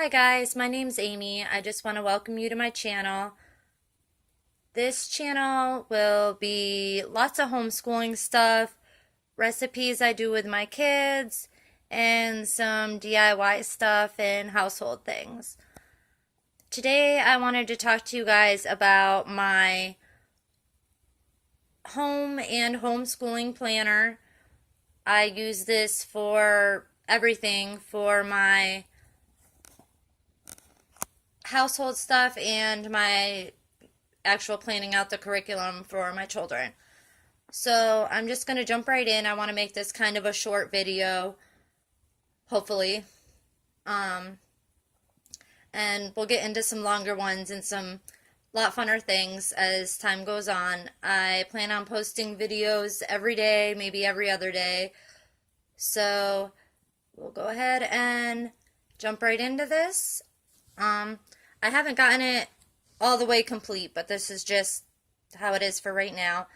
Hi guys, my name's Amy. I just want to welcome you to my channel. This channel will be lots of homeschooling stuff, recipes I do with my kids, and some DIY stuff and household things. Today I wanted to talk to you guys about my home and homeschooling planner. I use this for everything for my household stuff and my actual planning out the curriculum for my children. So I'm just going to jump right in. I want to make this kind of a short video, hopefully. And we'll get into some longer ones and some lot funner things as time goes on. I plan on posting videos every day, maybe every other day. So we'll go ahead and jump right into this. I haven't gotten it all the way complete, but this is just how it is for right now.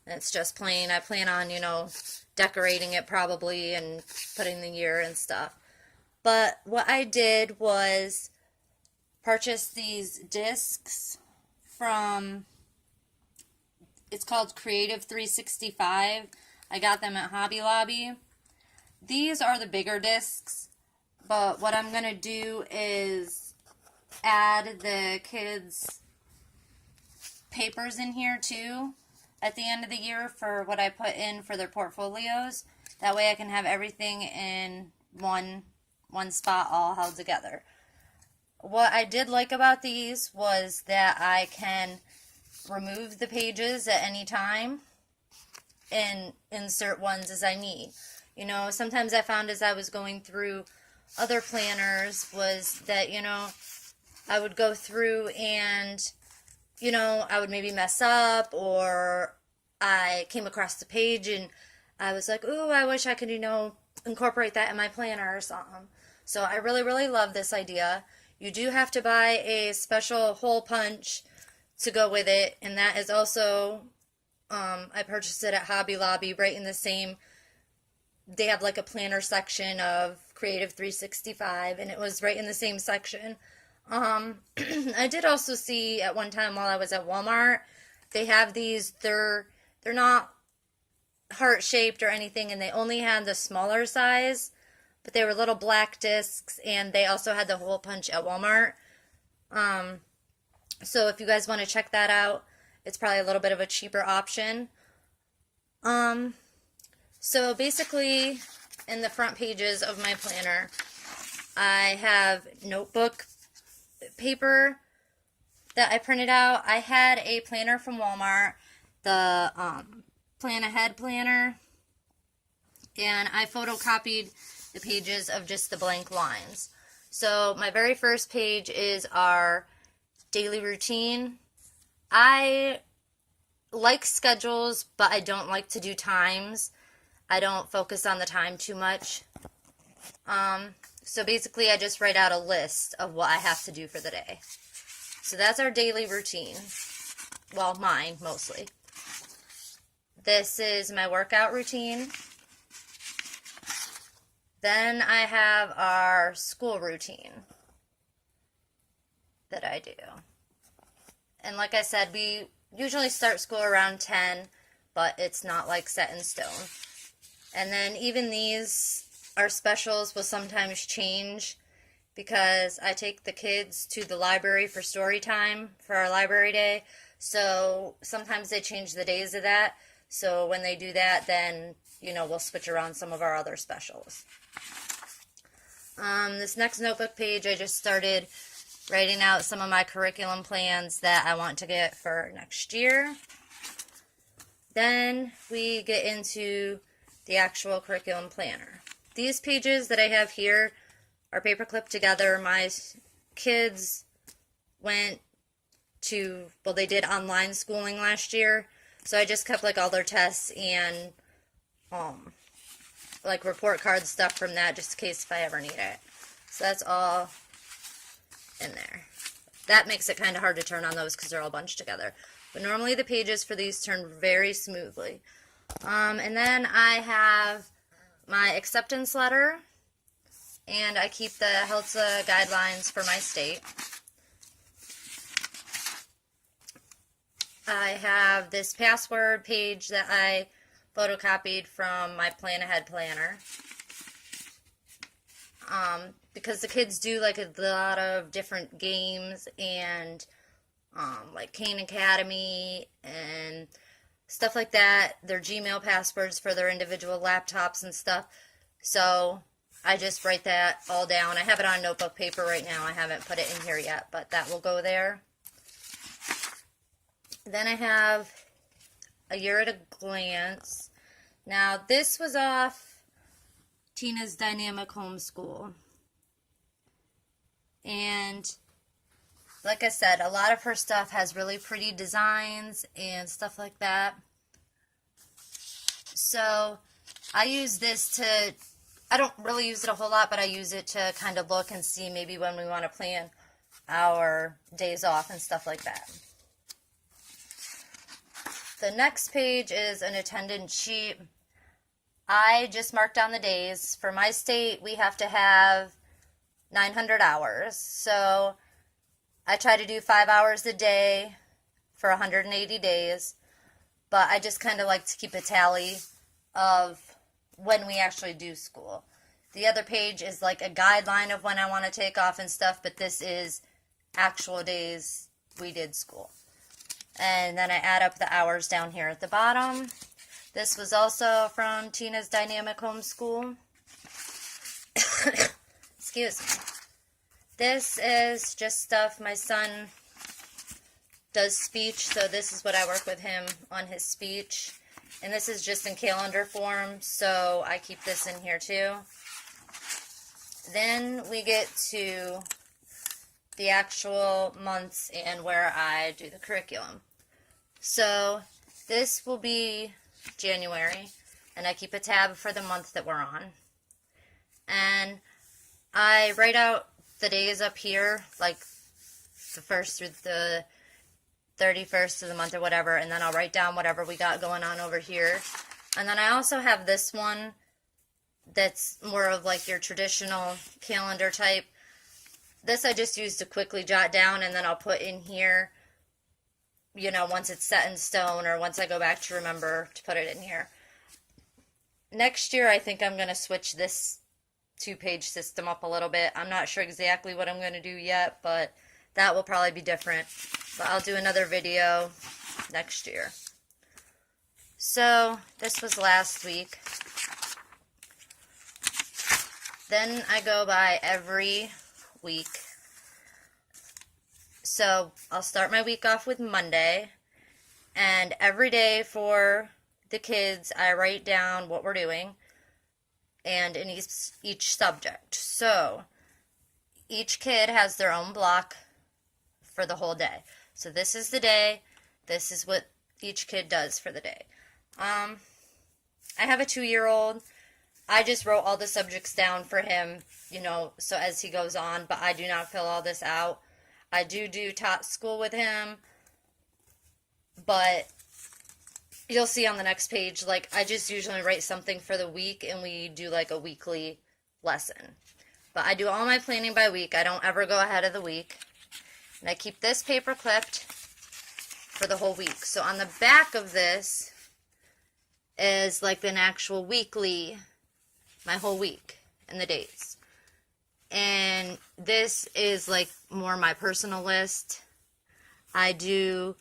It's just plain. I plan on, decorating it probably and putting the year and stuff. But what I did was purchase these discs from, it's called Creative 365. I got them at Hobby Lobby. These are the bigger discs, but what I'm going to do is add the kids' papers in here too at the end of the year for what I put in for their portfolios. That way I can have everything in one spot all held together. What I did like about these was that I can remove the pages at any time and insert ones as I need. Sometimes I found as I was going through other planners was that, I would go through and, I would maybe mess up, or I came across the page and I was like, ooh, I wish I could, incorporate that in my planner or something. So I really, really love this idea. You do have to buy a special hole punch to go with it, and that is also, I purchased it at Hobby Lobby right in the same, they have like a planner section of Creative 365, and it was right in the same section. I did also see at one time while I was at Walmart, they have these, they're not heart-shaped or anything, and they only had the smaller size, but they were little black discs, and they also had the hole punch at Walmart. So if you guys want to check that out, it's probably a little bit of a cheaper option. So basically, in the front pages of my planner, I have notebook paper that I printed out. I had a planner from Walmart, the Plan Ahead planner, and I photocopied the pages of just the blank lines. So my very first page is our daily routine. I like schedules, but I don't like to do times. I don't focus on the time too much. So basically I just write out a list of what I have to do for the day. So that's our daily routine. Well, mine mostly. This is my workout routine. Then I have our school routine that I do. And like I said, we usually start school around 10, but it's not like set in stone. And then even these, our specials will sometimes change because I take the kids to the library for story time for our library day. So sometimes they change the days of that. So when they do that, then, we'll switch around some of our other specials. This next notebook page, I just started writing out some of my curriculum plans that I want to get for next year. Then we get into the actual curriculum planner. These pages that I have here are paper clipped together. My kids went to, they did online schooling last year, so I just kept like all their tests and like report card stuff from that just in case if I ever need it. So that's all in there. That makes it kind of hard to turn on those because they're all bunched together. But normally the pages for these turn very smoothly. And then I have my acceptance letter and I keep the HELTSA guidelines for my state. I have this password page that I photocopied from my Plan Ahead planner. Because the kids do like a lot of different games and like Kane Academy and stuff like that. Their Gmail passwords for their individual laptops and stuff. So I just write that all down. I have it on notebook paper right now. I haven't put it in here yet, but that will go there. Then I have a year at a glance. Now this was off Tina's Dynamic Homeschool. And like I said, a lot of her stuff has really pretty designs and stuff like that. So I use this to, I don't really use it a whole lot, but I use it to kind of look and see maybe when we want to plan our days off and stuff like that. The next page is an attendance sheet. I just marked down the days. For my state, we have to have 900 hours. So I try to do 5 hours a day for 180 days. But I just kind of like to keep a tally of when we actually do school. The other page is like a guideline of when I want to take off and stuff, but this is actual days we did school. And then I add up the hours down here at the bottom. This was also from Tina's Dynamic Homeschool. Excuse me. This is just stuff my son does speech, so this is what I work with him on his speech. And this is just in calendar form, so I keep this in here too. Then we get to the actual months and where I do the curriculum. So this will be January, and I keep a tab for the month that we're on. And I write out the days up here, like the 1st through the 31st of the month or whatever, and then I'll write down whatever we got going on over here. And then I also have this one that's more of like your traditional calendar type. This I just use to quickly jot down, and then I'll put in here, you know, once it's set in stone or once I go back to remember to put it in here. Next year, I think I'm going to switch this 2-page system up a little bit. I'm not sure exactly what I'm going to do yet, but that will probably be different. But I'll do another video next year. So, this was last week. Then I go by every week. So, I'll start my week off with Monday. And every day for the kids, I write down what we're doing. And in each subject. So, each kid has their own block for the whole day. So this is the day. This is what each kid does for the day. I have a 2-year-old. I just wrote all the subjects down for him, you know, so as he goes on, but I do not fill all this out. I do tot school with him, but you'll see on the next page, like, I just usually write something for the week, and we do, like, a weekly lesson. But I do all my planning by week. I don't ever go ahead of the week. And I keep this paper clipped for the whole week. So on the back of this is, like, an actual weekly, my whole week, and the dates. And this is, like, more my personal list. I do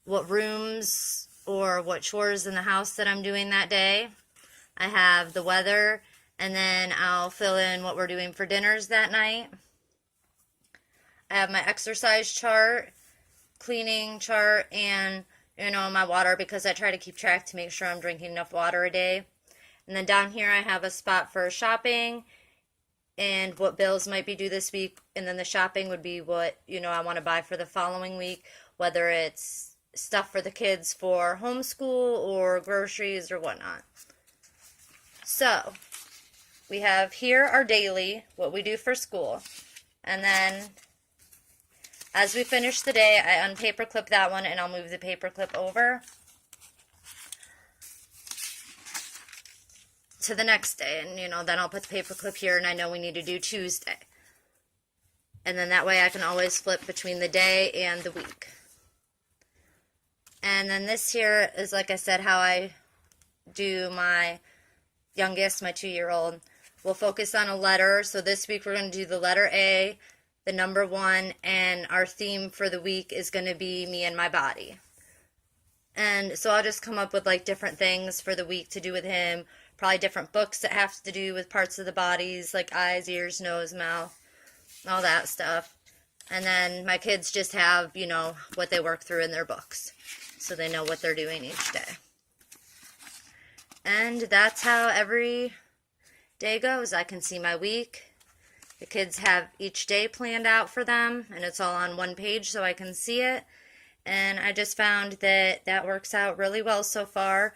what rooms or what chores in the house that I'm doing that day. I have the weather, and then I'll fill in what we're doing for dinners that night. I have my exercise chart, cleaning chart, and, you know, my water, because I try to keep track to make sure I'm drinking enough water a day. And then down here I have a spot for shopping and what bills might be due this week. And then the shopping would be what, you know, I want to buy for the following week, whether it's stuff for the kids for homeschool or groceries or whatnot. So, we have here our daily, what we do for school. And then, as we finish the day, I unpaper clip that one, and I'll move the paper clip over. to the next day. And, then I'll put the paper clip here and I know we need to do Tuesday. And then that way I can always flip between the day and the week. And then this here is, like I said, how I do my youngest, my 2-year-old. We'll focus on a letter. So this week we're going to do the letter A, the number 1, and our theme for the week is going to be me and my body. And so I'll just come up with like different things for the week to do with him. Probably different books that have to do with parts of the bodies, like eyes, ears, nose, mouth, all that stuff. And then my kids just have, what they work through in their books, so they know what they're doing each day. And that's how every day goes. I can see my week. The kids have each day planned out for them, and it's all on one page so I can see it. And I just found that that works out really well so far.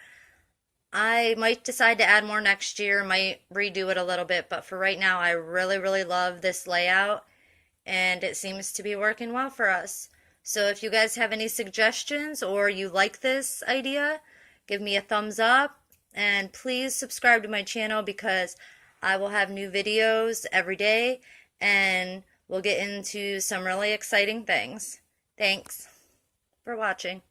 I might decide to add more next year, might redo it a little bit, but for right now I really, really love this layout, and it seems to be working well for us. So if you guys have any suggestions or you like this idea, give me a thumbs up, and please subscribe to my channel because I will have new videos every day, and we'll get into some really exciting things. Thanks for watching.